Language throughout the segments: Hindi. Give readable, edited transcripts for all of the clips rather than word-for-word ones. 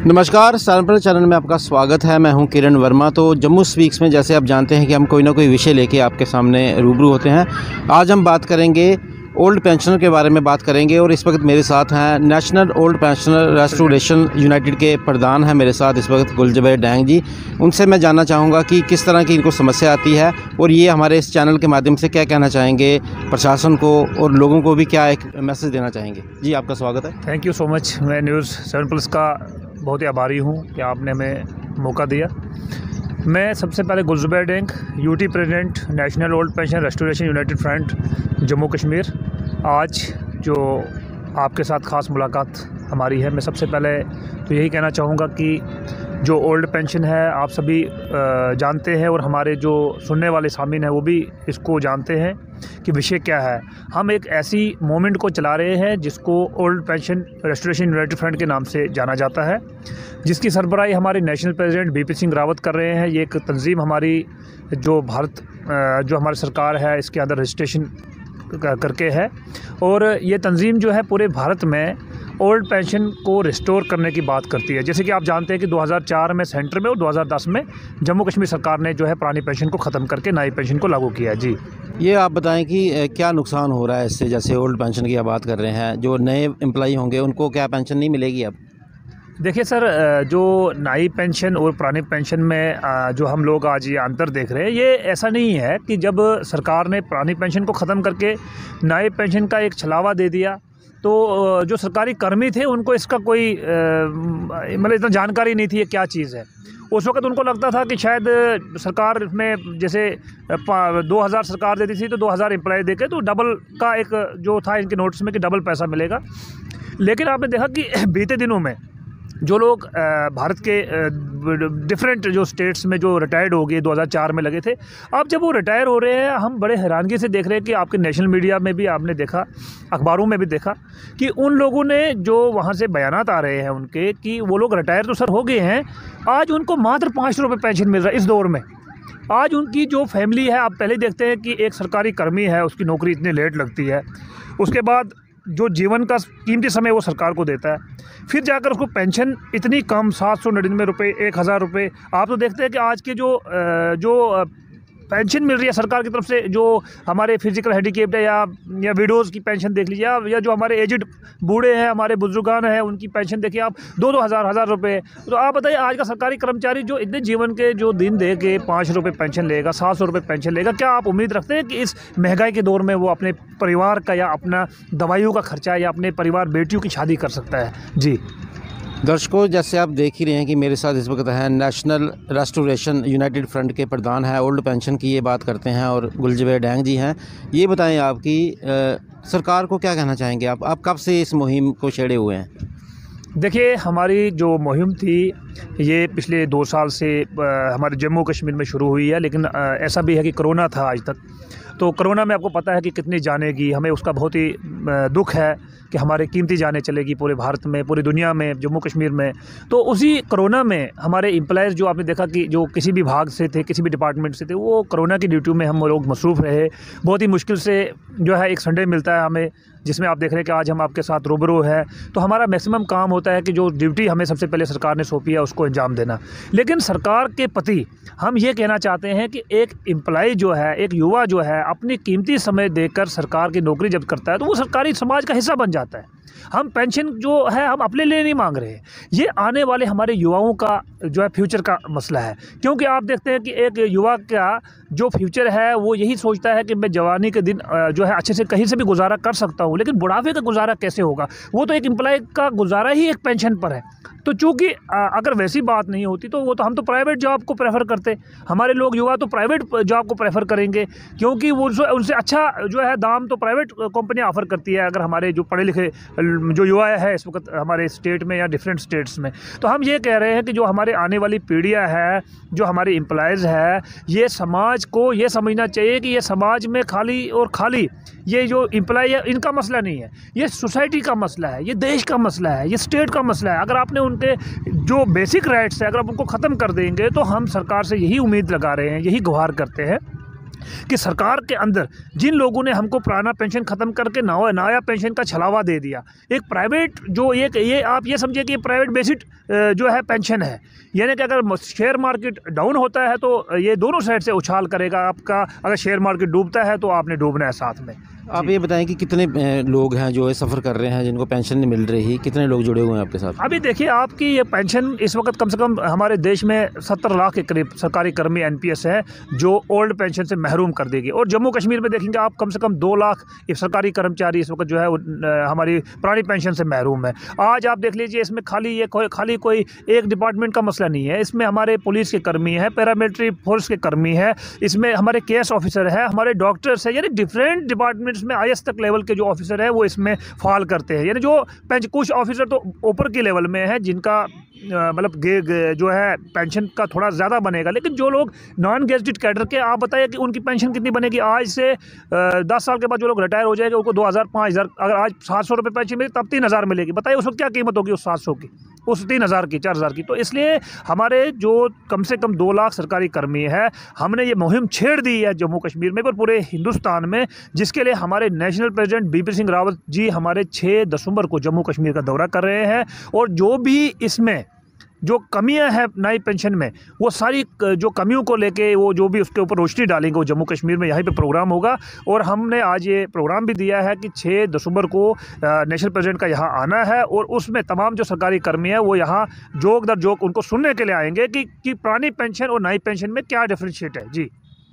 नमस्कार, सालमपुर चैनल में आपका स्वागत है। मैं हूं किरण वर्मा। तो जम्मू स्पीक्स में जैसे आप जानते हैं कि हम कोई ना कोई विषय लेके आपके सामने रूबरू होते हैं। आज हम बात करेंगे ओल्ड पेंशनर के बारे में बात करेंगे और इस वक्त मेरे साथ हैं national old pensioner restoration United के प्रधान हैं मेरे साथ इस वक्त गुलजुबैर डैंग जी। उनसे मैं जानना चाहूँगा कि किस तरह की इनको समस्या आती है और ये हमारे इस चैनल के माध्यम से क्या कहना चाहेंगे प्रशासन को और लोगों को भी क्या एक मैसेज देना चाहेंगे। जी, आपका स्वागत है। Thank you so much. मैं न्यूज़ 7+ का बहुत ही आभारी हूँ कि आपने हमें मौका दिया। मैं सबसे पहले Gulzubair Dang, UT president, national old pension restoration united front Jammu Kashmir. आज जो आपके साथ ख़ास मुलाकात हमारी है, मैं सबसे पहले तो यही कहना चाहूँगा कि जो ओल्ड पेंशन है आप सभी जानते हैं और हमारे जो सुनने वाले सामीन हैं वो भी इसको जानते हैं कि विषय क्या है। हम एक ऐसी मूवमेंट को चला रहे हैं जिसको old pension restoration united front के नाम से जाना जाता है, जिसकी सरबराही हमारे national president BP Singh Rawat कर रहे हैं। ये एक तंजीम हमारी जो हमारी सरकार है इसके अंदर रजिस्ट्रेशन करके है और ये तंजीम जो है पूरे भारत में ओल्ड पेंशन को रिस्टोर करने की बात करती है। जैसे कि आप जानते हैं कि 2004 में सेंटर में और 2010 में जम्मू कश्मीर सरकार ने जो है पुरानी पेंशन को ख़त्म करके नई पेंशन को लागू किया। जी, ये आप बताएं कि क्या नुकसान हो रहा है इससे। जैसे ओल्ड पेंशन की आप बात कर रहे हैं, जो नए एम्प्लॉई होंगे उनको क्या पेंशन नहीं मिलेगी अब? देखिए सर, जो नई पेंशन और पुरानी पेंशन में जो हम लोग आज ये अंतर देख रहे हैं, ये ऐसा नहीं है कि जब सरकार ने पुरानी पेंशन को ख़त्म करके नई पेंशन का एक छलावा दे दिया तो जो सरकारी कर्मी थे उनको इसका कोई मतलब इतना जानकारी नहीं थी ये क्या चीज़ है। उस वक्त उनको लगता था कि शायद सरकार में जैसे 2000 सरकार देती थी तो 2000 एम्प्लॉय देके तो डबल का एक जो था इनके नोट्स में कि डबल पैसा मिलेगा। लेकिन आपने देखा कि बीते दिनों में जो लोग भारत के डिफरेंट जो स्टेट्स में जो रिटायर्ड हो गए 2004 में लगे थे, अब जब वो रिटायर हो रहे हैं हम बड़े हैरानगी से देख रहे हैं कि आपके नेशनल मीडिया में भी आपने देखा, अखबारों में भी देखा कि उन लोगों ने जो वहाँ से बयानात आ रहे हैं उनके कि वो लोग रिटायर तो सर हो गए हैं, आज उनको मात्र 5 रुपये पेंशन मिल रहा है इस दौर में। आज उनकी जो फैमिली है, आप पहले देखते हैं कि एक सरकारी कर्मी है उसकी नौकरी इतनी लेट लगती है, उसके बाद जो जीवन का कीमती समय वो सरकार को देता है, फिर जाकर उसको पेंशन इतनी कम 799 रुपये, 1000 रुपये। आप तो देखते हैं कि आज के जो पेंशन मिल रही है सरकार की तरफ से, जो हमारे फिजिकल हैंडीकैप्ड है या विडोज़ की पेंशन देख लीजिए आप, या जो हमारे एजिड बूढ़े हैं, हमारे बुजुर्गान हैं, उनकी पेंशन देखिए आप 2-2 हज़ार रुपये। तो आप बताइए आज का सरकारी कर्मचारी जो इतने जीवन के जो दिन दे के 5 रुपये पेंशन लेगा, 700 रुपये पेंशन लेगा, क्या आप उम्मीद रखते हैं कि इस महंगाई के दौर में वो अपने परिवार का या अपना दवाइयों का खर्चा या अपने परिवार बेटियों की शादी कर सकता है? जी दर्शकों, जैसे आप देख ही रहे हैं कि मेरे साथ इस वक्त है नेशनल रेस्टोरेशन यूनाइटेड फ्रंट के प्रधान हैं, ओल्ड पेंशन की ये बात करते हैं और गुलजुबैर डैंग जी हैं। ये बताएं आपकी सरकार को क्या कहना चाहेंगे आप कब से इस मुहिम को छेड़े हुए हैं? देखिए, हमारी जो मुहिम थी ये पिछले 2 साल से हमारे जम्मू कश्मीर में शुरू हुई है, लेकिन ऐसा भी है कि कोरोना था आज तक। तो कोरोना में आपको पता है कि कितनी जानें गई, हमें उसका बहुत ही दुख है कि हमारे कीमती जानें चलेगी पूरे भारत में, पूरी दुनिया में, जम्मू कश्मीर में। तो उसी कोरोना में हमारे एम्प्लॉयज़ जो आपने देखा कि जो किसी भी भाग से थे, किसी भी डिपार्टमेंट से थे, वो कोरोना की ड्यूटी में हम लोग मसरूफ़ रहे। बहुत ही मुश्किल से जो है एक संडे मिलता है हमें, जिसमें आप देख रहे हैं कि आज हम आपके साथ रूबरू है। तो हमारा मैक्सिमम काम होता है कि जो ड्यूटी हमें सबसे पहले सरकार ने सौंपी है उसको अंजाम देना। लेकिन सरकार के प्रति हम ये कहना चाहते हैं कि एक एम्प्लॉय जो है, एक युवा जो है, अपनी कीमती समय देकर सरकार की नौकरी जब करता है तो वो सरकारी समाज का हिस्सा बन जाता है। हम पेंशन जो है हम अपने लिए नहीं मांग रहे, ये आने वाले हमारे युवाओं का जो है फ्यूचर का मसला है। क्योंकि आप देखते हैं कि एक युवा का जो फ्यूचर है वो यही सोचता है कि मैं जवानी के दिन जो है अच्छे से कहीं से भी गुजारा कर सकता हूँ, लेकिन बुढ़ापे का गुजारा कैसे होगा? वो तो एक एम्प्लॉय का गुजारा ही एक पेंशन पर है। तो चूँकि अगर वैसी बात नहीं होती तो वो तो हम तो प्राइवेट जॉब को प्रेफर करते, हमारे लोग युवा तो प्राइवेट जॉब को प्रेफर करेंगे, क्योंकि वो उनसे अच्छा जो है दाम तो प्राइवेट कंपनियां ऑफ़र करती है। अगर हमारे जो पढ़े लिखे जो युवा है इस वक्त हमारे स्टेट में या डिफरेंट स्टेट्स में, तो हम ये कह रहे हैं कि जो हमारे आने वाली पीढ़ियाँ है, जो हमारे एम्प्लॉयज़ है, ये समाज को ये समझना चाहिए कि ये समाज में खाली ये जो एम्प्लॉय है इनका मसला नहीं है, ये सोसाइटी का मसला है, ये देश का मसला है, ये स्टेट का मसला है। अगर आपने उनके जो बेसिक राइट्स है अगर आप उनको ख़त्म कर देंगे तो हम सरकार से यही उम्मीद लगा रहे हैं, यही गुहार करते हैं कि सरकार के अंदर जिन लोगों ने हमको पुराना पेंशन ख़त्म करके नया पेंशन का छलावा दे दिया, एक प्राइवेट जो ये आप ये समझिए कि प्राइवेट बेसिड जो है पेंशन है, यानी कि अगर शेयर मार्केट डाउन होता है तो ये दोनों साइड से उछाल करेगा आपका। अगर शेयर मार्केट डूबता है तो आपने डूबना है साथ में। आप ये बताएं कि कितने लोग हैं जो सफ़र कर रहे हैं, जिनको पेंशन नहीं मिल रही, कितने लोग जुड़े हुए हैं आपके साथ? अभी देखिए, आपकी ये पेंशन इस वक्त कम से कम हमारे देश में 70 लाख के करीब सरकारी कर्मी एनपीएस है जो ओल्ड पेंशन से महरूम कर देगी। और जम्मू कश्मीर में देखेंगे आप कम से कम 2 लाख सरकारी कर्मचारी इस वक्त जो है हमारी पुरानी पेंशन से महरूम है। आज आप देख लीजिए, इसमें खाली कोई एक डिपार्टमेंट का मसला नहीं है, इसमें हमारे पुलिस के कर्मी हैं, पैरामिलिट्री फोर्स के कर्मी हैं, इसमें हमारे केएस ऑफिसर है, हमारे डॉक्टर्स है, यानी डिफरेंट डिपार्टमेंट्स में आईएएस तक लेवल के जो ऑफिसर है वो इसमें फॉल करते हैं। यानी जो कुछ ऑफिसर तो ऊपर के लेवल में है जिनका मतलब जो है पेंशन का थोड़ा ज़्यादा बनेगा, लेकिन जो लोग नॉन गेजेटेड कैडर के, आप बताइए कि उनकी पेंशन कितनी बनेगी? आज से 10 साल के बाद जो लोग रिटायर हो जाएंगे उनको 2000 5000, अगर आज 700 रुपये पेंशन मिलेगी तब 3000 मिलेगी। बताइए उस वक्त क्या कीमत होगी उस 700 की, उस 3000 की, 4000 की। तो इसलिए हमारे जो कम से कम 2 लाख सरकारी कर्मी है, हमने ये मुहिम छेड़ दी है जम्मू कश्मीर में पर पूरे हिंदुस्तान में, जिसके लिए हमारे national president BP Singh Rawat ji हमारे 6 दिसंबर को जम्मू कश्मीर का दौरा कर रहे हैं। और जो भी इसमें जो कमियां हैं नई पेंशन में, वो सारी जो कमियों को लेके वो जो भी उसके ऊपर रोशनी डालेंगे वो जम्मू कश्मीर में यहीं पे प्रोग्राम होगा। और हमने आज ये प्रोग्राम भी दिया है कि 6 दिसंबर को नेशनल प्रेसिडेंट का यहाँ आना है और उसमें तमाम जो सरकारी कर्मी हैं वो यहाँ जोक दर जोक उनको सुनने के लिए आएंगे कि पुरानी पेंशन और नई पेंशन में क्या डिफ्रेंशिएट है। जी,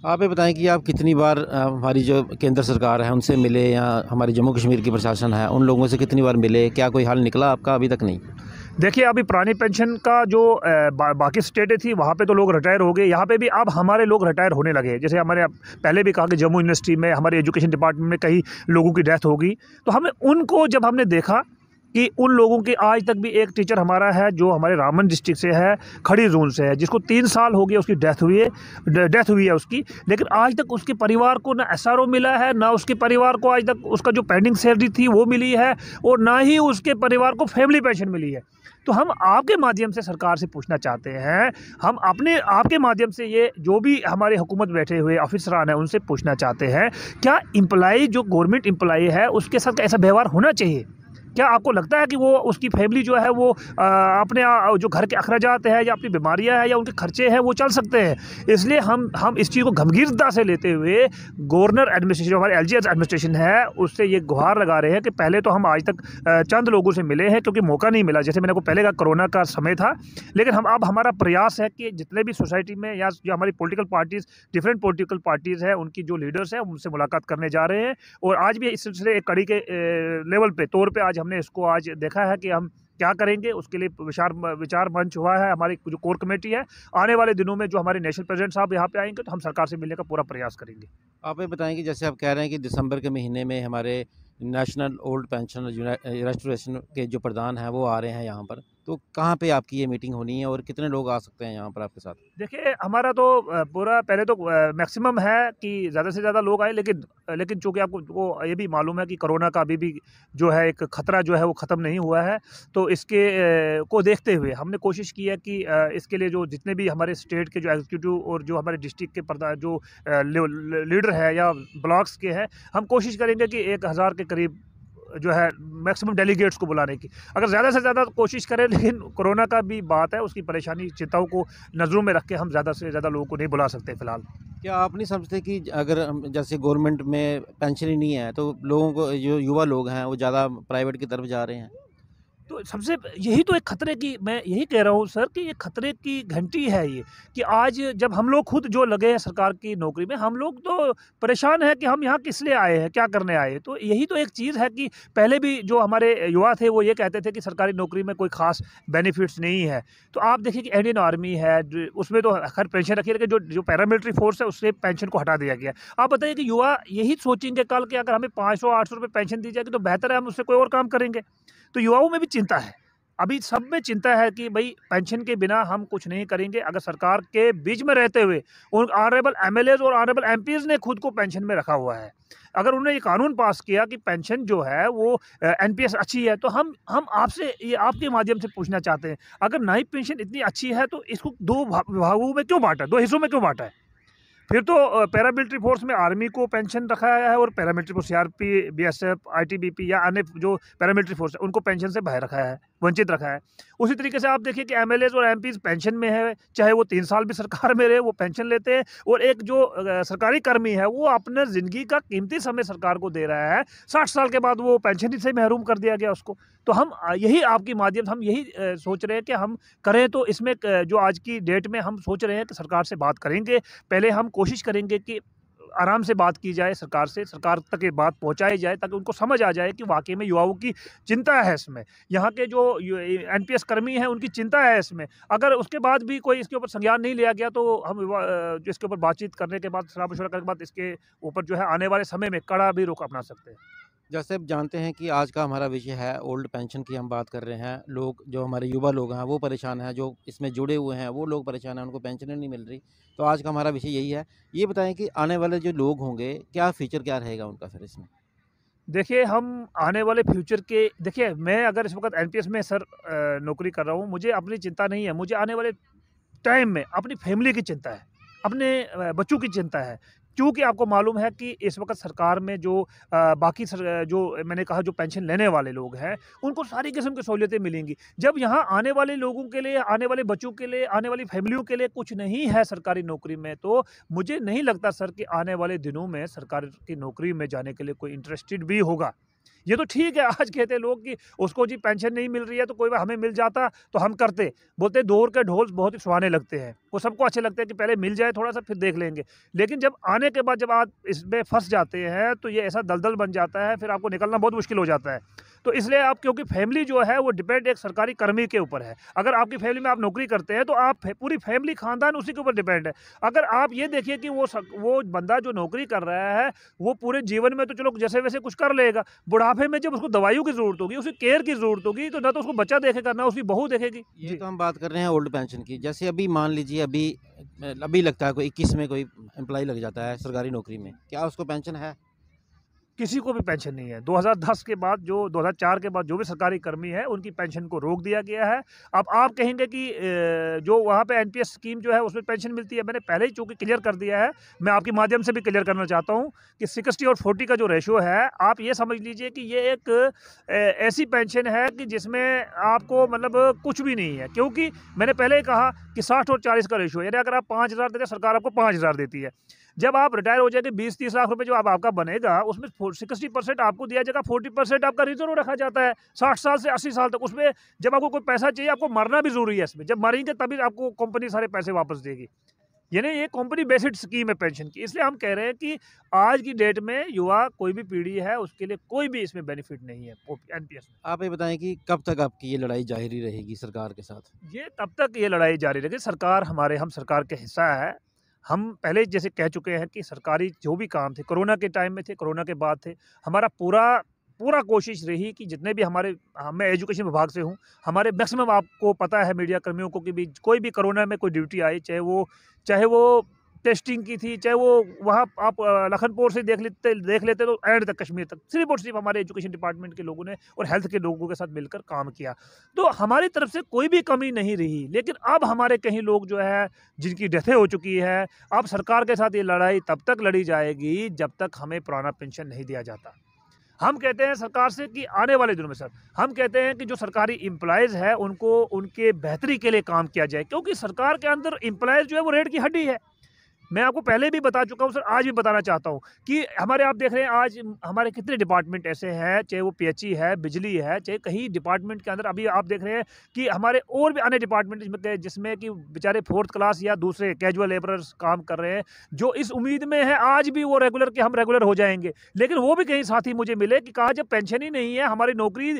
आप ये बताएं कि आप कितनी बार हमारी जो केंद्र सरकार है उनसे मिले, या हमारी जम्मू कश्मीर की प्रशासन है उन लोगों से कितनी बार मिले? क्या कोई हल निकला आपका? अभी तक नहीं। देखिए, अभी पुरानी पेंशन का जो बाकी स्टेटें थी वहाँ पे तो लोग रिटायर हो गए, यहाँ पे भी अब हमारे लोग रिटायर होने लगे। जैसे हमारे पहले भी कहा कि जम्मू यूनिवर्सिटी में हमारे एजुकेशन डिपार्टमेंट में कई लोगों की डेथ होगी, तो हमें उनको जब हमने देखा कि उन लोगों की, आज तक भी एक टीचर हमारा है जो हमारे रामबन डिस्ट्रिक्ट से है, खड़ी जोन से है, जिसको 3 साल हो गए उसकी डेथ हुई है उसकी, लेकिन आज तक उसके परिवार को ना एसआरओ मिला है, ना उसके परिवार को आज तक उसका जो पेंडिंग सैलरी थी वो मिली है, और ना ही उसके परिवार को फैमिली पेंशन मिली है। तो हम आपके माध्यम से सरकार से पूछना चाहते हैं, हम अपने आपके माध्यम से ये जो भी हमारे हुकूमत बैठे हुए अफसरान हैं उनसे पूछना चाहते हैं, क्या एम्प्लॉई जो गवर्नमेंट एम्प्लॉई है उसके साथ ऐसा व्यवहार होना चाहिए? क्या आपको लगता है कि वो उसकी फैमिली जो है वो अपने जो घर के अखराजात है या अपनी बीमारियां हैं या उनके खर्चे हैं वो चल सकते हैं? इसलिए हम इस चीज़ को गंभीरता से लेते हुए गवर्नर एडमिनिस्ट्रेशन, हमारे एलजीएस एडमिनिस्ट्रेशन है, उससे ये गुहार लगा रहे हैं कि पहले तो हम आज तक चंद लोगों से मिले हैं क्योंकि मौका नहीं मिला, जैसे मैंने को पहले का कोरोना का समय था, लेकिन अब हमारा प्रयास है कि जितने भी सोसाइटी में या जो हमारी political parties, different political parties हैं, उनकी जो लीडर्स हैं उनसे मुलाकात करने जा रहे हैं। और आज भी इस सिलसिले एक कड़ी के लेवल पे तौर पे आज हमने इसको आज देखा है कि हम क्या करेंगे, उसके लिए विचार मंच हुआ है। हमारी जो कोर कमेटी है, आने वाले दिनों में जो हमारे नेशनल प्रेसिडेंट साहब यहाँ पे आएंगे तो हम सरकार से मिलने का पूरा प्रयास करेंगे। आप ये बताएंगे, जैसे आप कह रहे हैं कि दिसंबर के महीने में हमारे नेशनल ओल्ड पेंशन रेस्टोरेशन के जो प्रधान हैं वो आ रहे हैं यहाँ पर, तो कहाँ पे आपकी ये मीटिंग होनी है और कितने लोग आ सकते हैं यहाँ पर आपके साथ? देखिए, हमारा तो पूरा पहले तो मैक्सिमम है कि ज़्यादा से ज़्यादा लोग आए, लेकिन चूँकि आपको वो ये भी मालूम है कि कोरोना का अभी भी जो है एक ख़तरा जो है वो ख़त्म नहीं हुआ है, तो इसके को देखते हुए हमने कोशिश की है कि इसके लिए जो जितने भी हमारे स्टेट के जो एग्जीक्यूटिव और जो हमारे डिस्ट्रिक्ट के जो लीडर है या ब्लॉक्स के हैं, हम कोशिश करेंगे कि 1000 के करीब जो है मैक्सिमम डेलीगेट्स को बुलाने की, अगर ज़्यादा से ज़्यादा कोशिश करें, लेकिन कोरोना का भी बात है, उसकी परेशानी चिंताओं को नज़रों में रख के हम ज़्यादा से ज़्यादा लोगों को नहीं बुला सकते फ़िलहाल। क्या आप नहीं समझते कि अगर जैसे गवर्नमेंट में पेंशन ही नहीं है तो लोगों को, जो युवा लोग हैं वो ज़्यादा प्राइवेट की तरफ जा रहे हैं? तो सबसे यही तो एक खतरे की, मैं यही कह रहा हूँ सर कि ये खतरे की घंटी है ये, कि आज जब हम लोग खुद जो लगे हैं सरकार की नौकरी में, हम लोग तो परेशान हैं कि हम यहाँ किस लिए आए हैं, क्या करने आए हैं। तो यही तो एक चीज़ है कि पहले भी जो हमारे युवा थे वो ये कहते थे कि सरकारी नौकरी में कोई ख़ास बेनिफिट्स नहीं है। तो आप देखिए कि इंडियन आर्मी है, उसमें तो हर पेंशन रखी है, लेकिन जो पैरामिलिट्री फोर्स है उससे पेंशन को हटा दिया गया। आप बताइए कि युवा यही सोचेंगे कल कि अगर हमें 500-800 रुपये पेंशन दी जाएगी तो बेहतर है, हम उससे कोई और काम करेंगे। तो युवाओं में भी चिंता है, अभी सब में चिंता है कि भाई पेंशन के बिना हम कुछ नहीं करेंगे। अगर सरकार के बीच में रहते हुए उन ऑनरेबल एमएलएज और ऑनरेबल एमपीज ने खुद को पेंशन में रखा हुआ है, अगर उन्होंने ये कानून पास किया कि पेंशन जो है वो एनपीएस अच्छी है, तो हम आपसे ये आपके माध्यम से पूछना चाहते हैं, अगर नई पेंशन इतनी अच्छी है तो इसको 2 विभागों में क्यों बांटा, 2 हिस्सों में क्यों बांटा है? फिर तो पैरामिलिट्री फोर्स में आर्मी को पेंशन रखा है और paramilitary force CRP, BSF, ITBP या अन्य जो पैरामिलिट्री फोर्स है उनको पेंशन से बाहर रखा है, वंचित रखा है। उसी तरीके से आप देखिए कि एमएलएज और एमपीज पेंशन में है, चाहे वो 3 साल भी सरकार में रहे वो पेंशन लेते हैं। और एक जो सरकारी कर्मी है वो अपने ज़िंदगी का कीमती समय सरकार को दे रहा है, 60 साल के बाद वो पेंशन से महरूम कर दिया गया उसको। तो हम यही आपकी माध्यम से हम यही सोच रहे हैं कि हम करें। तो इसमें जो आज की डेट में हम सोच रहे हैं कि सरकार से बात करेंगे, पहले हम कोशिश करेंगे कि आराम से बात की जाए सरकार से, सरकार तक ये बात पहुंचाई जाए ताकि उनको समझ आ जाए कि वाकई में युवाओं की चिंता है इसमें, यहाँ के जो एनपीएस कर्मी हैं उनकी चिंता है इसमें। अगर उसके बाद भी कोई इसके ऊपर संज्ञान नहीं लिया गया तो हम जो इसके ऊपर बातचीत करने के बाद, सलाह मशवरा करने के बाद इसके ऊपर जो है आने वाले समय में कड़ा भी रुख अपना सकते हैं। जैसे आप जानते हैं कि आज का हमारा विषय है ओल्ड पेंशन की, हम बात कर रहे हैं। लोग जो हमारे युवा लोग हैं वो परेशान हैं, जो इसमें जुड़े हुए हैं वो लोग परेशान हैं, उनको पेंशन नहीं मिल रही। तो आज का हमारा विषय यही है। ये बताएं कि आने वाले जो लोग होंगे क्या फ्यूचर क्या रहेगा उनका फिर इसमें? देखिए, हम आने वाले फ्यूचर के, देखिए मैं अगर इस वक्त एनपीएस में सर नौकरी कर रहा हूँ, मुझे अपनी चिंता नहीं है। मुझे आने वाले टाइम में अपनी फैमिली की चिंता है, अपने बच्चों की चिंता है। क्योंकि आपको मालूम है कि इस वक्त सरकार में जो बाकी जो मैंने कहा जो पेंशन लेने वाले लोग हैं उनको सारी किस्म की सहूलियतें मिलेंगी। जब यहाँ आने वाले लोगों के लिए, आने वाले बच्चों के लिए, आने वाली फैमिलियों के लिए कुछ नहीं है सरकारी नौकरी में, तो मुझे नहीं लगता सर कि आने वाले दिनों में सरकार की नौकरी में जाने के लिए कोई इंटरेस्टेड भी होगा। ये तो ठीक है, आज कहते हैं लोग कि उसको जी पेंशन नहीं मिल रही है तो कोई बात, हमें मिल जाता तो हम करते। बोलते दौर के ढोल बहुत ही सुहाने लगते हैं, वो सबको अच्छे लगते हैं कि पहले मिल जाए थोड़ा सा फिर देख लेंगे। लेकिन जब आने के बाद जब आप इसमें फंस जाते हैं तो ये ऐसा दलदल बन जाता है, फिर आपको निकलना बहुत मुश्किल हो जाता है। तो इसलिए आप, क्योंकि फैमिली जो है वो डिपेंड एक सरकारी कर्मी के ऊपर है। अगर आपकी फैमिली में आप नौकरी करते हैं तो आप पूरी फैमिली, खानदान उसी के ऊपर डिपेंड है। अगर आप ये देखिए कि वो बंदा जो नौकरी कर रहा है वो पूरे जीवन में तो चलो जैसे वैसे कुछ कर लेगा, बुढ़ापे में जब उसको दवाइयों की ज़रूरत होगी, उसकी केयर की ज़रूरत होगी, तो ना तो उसको बच्चा देखेगा ना उसकी बहू देखेगी। ये तो हम बात कर रहे हैं ओल्ड पेंशन की। जैसे अभी मान लीजिए अभी लगता है कोई 21 में कोई एम्प्लॉय लग जाता है सरकारी नौकरी में, क्या उसको पेंशन है? किसी को भी पेंशन नहीं है। 2010 के बाद, जो 2004 के बाद जो भी सरकारी कर्मी है उनकी पेंशन को रोक दिया गया है। अब आप कहेंगे कि जो वहाँ पे एनपीएस स्कीम जो है उसमें पेंशन मिलती है, मैंने पहले ही चूँकि क्लियर कर दिया है, मैं आपके माध्यम से भी क्लियर करना चाहता हूँ कि 60 और 40 का जो रेशो है, आप ये समझ लीजिए कि ये एक ऐसी पेंशन है कि जिसमें आपको मतलब कुछ भी नहीं है। क्योंकि मैंने पहले ही कहा कि 60 और 40 का रेशो, यानी अगर आप 5,000 देते हैं, सरकार आपको 5,000 देती है। जब आप रिटायर हो जाएंगे 20-30 लाख रुपए जो आपका बनेगा उसमें 60% आपको दिया जाएगा, 40% आपका रिजर्व रखा जाता है 60 साल से 80 साल तक। उसमें जब आपको कोई पैसा चाहिए, आपको मरना भी जरूरी है इसमें, जब मरेंगे तभी आपको कंपनी सारे पैसे वापस देगी। यानी ये कंपनी बेस्ड स्कीम है पेंशन की। इसलिए हम कह रहे हैं कि आज की डेट में युवा कोई भी पीढ़ी है उसके लिए कोई भी इसमें बेनिफिट नहीं है एनपीएस में। आप ये बताएं कि कब तक आपकी ये लड़ाई जारी रहेगी सरकार के साथ? ये तब तक ये लड़ाई जारी रहेगी। सरकार हम सरकार के हिस्सा है। हम पहले जैसे कह चुके हैं कि सरकारी जो भी काम थे, कोरोना के टाइम में थे, कोरोना के बाद थे, हमारा पूरा कोशिश रही कि जितने भी मैं एजुकेशन विभाग से हूँ, हमारे मैक्सिमम, आपको पता है मीडिया कर्मियों को कि भी कोई भी कोरोना में कोई ड्यूटी आई, चाहे वो टेस्टिंग की थी, चाहे वो वहाँ आप लखनपुर से देख लेते तो एंड तक कश्मीर तक, सिर्फ और सिर्फ हमारे एजुकेशन डिपार्टमेंट के लोगों ने और हेल्थ के लोगों के साथ मिलकर काम किया। तो हमारी तरफ से कोई भी कमी नहीं रही। लेकिन अब हमारे कहीं लोग जो है जिनकी डेथें हो चुकी है, अब सरकार के साथ ये लड़ाई तब तक लड़ी जाएगी जब तक हमें पुराना पेंशन नहीं दिया जाता। हम कहते हैं सरकार से कि आने वाले दिनों में सर, हम कहते हैं कि जो सरकारी एम्प्लॉयज़ है उनको उनके बेहतरी के लिए काम किया जाए, क्योंकि सरकार के अंदर एम्प्लॉयज़ जो है वो रीढ़ की हड्डी है। मैं आपको पहले भी बता चुका हूँ सर, आज भी बताना चाहता हूँ कि हमारे, आप देख रहे हैं आज हमारे कितने डिपार्टमेंट ऐसे हैं, चाहे वो पीएचई है, बिजली है, चाहे कहीं डिपार्टमेंट के अंदर अभी आप देख रहे हैं कि हमारे और भी अन्य डिपार्टमेंट जिसमें कि बेचारे 4th क्लास या दूसरे कैजुअल लेबरर्स काम कर रहे हैं, जो इस उम्मीद में है आज भी वो रेगुलर के हम रेगुलर हो जाएंगे। लेकिन वो भी कहीं साथी मुझे मिले कि कहा जब पेंशन ही नहीं है, हमारी नौकरी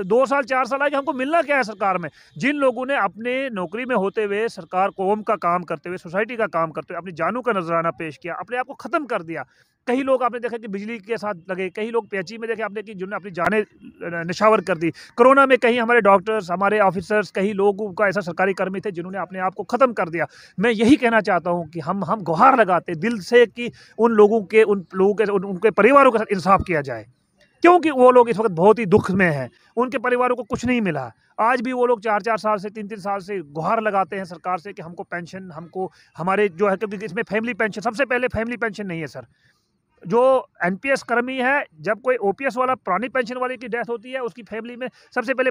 2 साल 4 साल आएगी, हमको मिलना क्या है सरकार में। जिन लोगों ने अपने नौकरी में होते हुए सरकार कौम का काम करते हुए, सोसाइटी का काम करते हुए अपनी जानों का नजराना पेश किया, अपने आप को खत्म कर दिया। कई लोग आपने देखा कि बिजली के साथ लगे, कई लोग पीएचई में देखे आपने कि जिन्होंने अपनी जानें निछावर कर दी। कोरोना में कहीं हमारे डॉक्टर्स, हमारे ऑफिसर्स, कई लोगों का ऐसा सरकारी कर्मी थे जिन्होंने अपने आप को खत्म कर दिया। मैं यही कहना चाहता हूं कि हम गुहार लगाते दिल से कि उन लोगों के उनके परिवारों के साथ इंसाफ किया जाए। क्योंकि वो लोग इस वक्त बहुत ही दुख में हैं, उनके परिवारों को कुछ नहीं मिला। आज भी वो लोग 4-4 साल से 3-3 साल से गुहार लगाते हैं सरकार से कि हमको पेंशन, हमको हमारे जो है, क्योंकि इसमें फैमिली पेंशन, सबसे पहले फैमिली पेंशन नहीं है सर। जो एनपीएस कर्मी है, जब कोई ओपीएस वाला पुरानी पेंशन वाले की डेथ होती है, उसकी फैमिली में सबसे पहले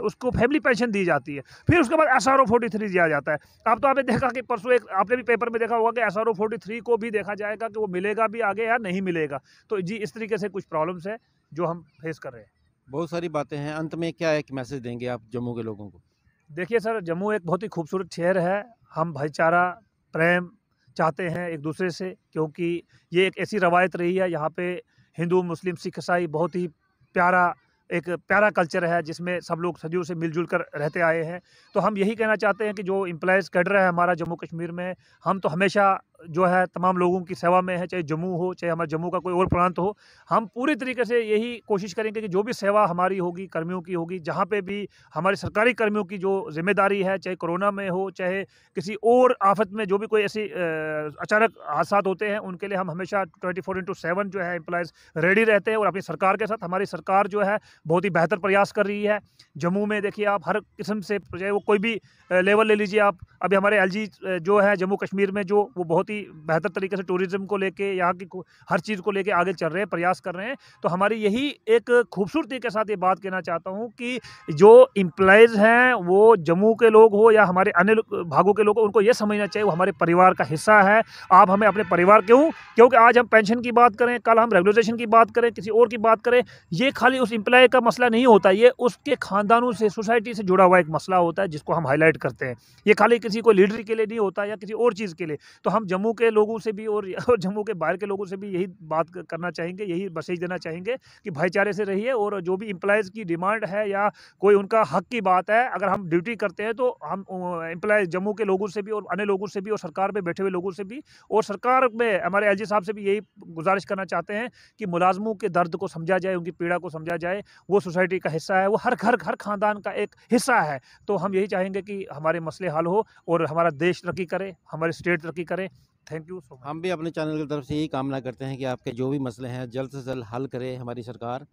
उसको फैमिली पेंशन दी जाती है, फिर उसके बाद एसआरओ 43 दिया जाता है। अब तो आपने देखा कि परसों एक आपने भी पेपर में देखा होगा कि एसआरओ 43 को भी देखा जाएगा कि वो मिलेगा भी आगे या नहीं मिलेगा। तो जी, इस तरीके से कुछ प्रॉब्लम्स है जो हम फेस कर रहे हैं। बहुत सारी बातें हैं, अंत में क्या एक मैसेज देंगे आप जम्मू के लोगों को? देखिए सर, जम्मू एक बहुत ही खूबसूरत शहर है। हम भाईचारा, प्रेम चाहते हैं एक दूसरे से, क्योंकि ये एक ऐसी रवायत रही है यहाँ पे हिंदू, मुस्लिम, सिख, ईसाई, बहुत ही प्यारा एक प्यारा कल्चर है जिसमें सब लोग सदियों से मिलजुल कर रहते आए हैं। तो हम यही कहना चाहते हैं कि जो एम्प्लॉयज़ कैडर है हमारा जम्मू कश्मीर में, हम तो हमेशा जो है तमाम लोगों की सेवा में है, चाहे जम्मू हो, चाहे हमारे जम्मू का कोई और प्रांत हो। हम पूरी तरीके से यही कोशिश करेंगे कि जो भी सेवा हमारी होगी, कर्मियों की होगी, जहाँ पे भी हमारे सरकारी कर्मियों की जो ज़िम्मेदारी है, चाहे कोरोना में हो, चाहे किसी और आफ़त में, जो भी कोई ऐसी अचानक हादसात होते हैं, उनके लिए हम हमेशा 24/7 जो है एम्प्लॉयज़ रेडी रहते हैं। और अपनी सरकार के साथ, हमारी सरकार जो है बहुत ही बेहतर प्रयास कर रही है। जम्मू में देखिए आप, हर किस्म से, चाहे वो कोई भी लेवल ले लीजिए आप, अभी हमारे एलजी जो है जम्मू कश्मीर में, जो वो बहुत ही बेहतर तरीके से टूरिज़्म को लेके, यहाँ की हर चीज़ को लेके आगे चल रहे हैं, प्रयास कर रहे हैं। तो हमारी यही एक खूबसूरती के साथ ये बात कहना चाहता हूँ कि जो एम्प्लॉयज़ हैं, वो जम्मू के लोग हो या हमारे अन्य भागों के लोग हो, उनको ये समझना चाहिए वो हमारे परिवार का हिस्सा है। आप हमें अपने परिवार, क्योंकि आज हम पेंशन की बात करें, कल हम रेगुलराइजेशन की बात करें, किसी और की बात करें, ये खाली उस एम्प्लॉय का मसला नहीं होता, ये उसके खानदानों से, सोसाइटी से जुड़ा हुआ एक मसला होता है जिसको हम हाईलाइट करते हैं। ये खाली किसी को लीडर के लिए नहीं होता या किसी और चीज़ के लिए। तो हम जम्मू के लोगों से भी और जम्मू के बाहर के लोगों से भी यही बात करना चाहेंगे, यही मैसेज देना चाहेंगे कि भाईचारे से रहिए। और जो भी एम्प्लॉयज़ की डिमांड है या कोई उनका हक की बात है, अगर हम ड्यूटी करते हैं तो हम एम्प्लॉय जम्मू के लोगों से भी और अन्य लोगों से भी और सरकार में बैठे हुए लोगों से भी और सरकार में हमारे एलजी साहब से भी यही गुजारिश करना चाहते हैं कि मुलाजमों के दर्द को समझा जाए, उनकी पीड़ा को समझा जाए। वो सोसाइटी का हिस्सा है, वो हर घर, हर खानदान का एक हिस्सा है। तो हम यही चाहेंगे कि हमारे मसले हल हो और हमारा देश तरक्की करे, हमारी स्टेट तरक्की करे। Thank you so much. हम भी अपने चैनल की तरफ से यही कामना करते हैं कि आपके जो भी मसले हैं जल्द से जल्द हल करे हमारी सरकार।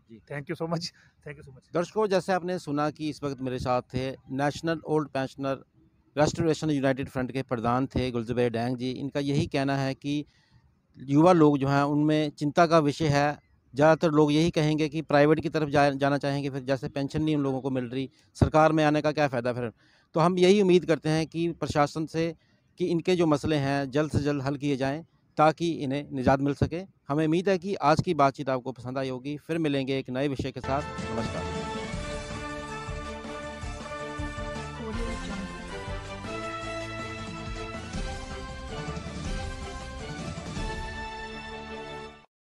जी, thank you so much, thank you so much. दर्शकों, जैसे आपने सुना कि इस वक्त मेरे साथ थे national old pensioner restoration united front के प्रधान थे गुलजुबैर डैंग जी। इनका यही कहना है कि युवा लोग जो हैं उनमें चिंता का विषय है। ज़्यादातर लोग यही कहेंगे कि प्राइवेट की तरफ जाना चाहेंगे, फिर जैसे पेंशन नहीं उन लोगों को मिल रही, सरकार में आने का क्या फ़ायदा फिर। तो हम यही उम्मीद करते हैं कि प्रशासन से कि इनके जो मसले हैं जल्द से जल्द हल किए जाएं ताकि इन्हें निजात मिल सके। हमें उम्मीद है कि आज की बातचीत आपको पसंद आई होगी। फिर मिलेंगे एक नए विषय के साथ। नमस्कार।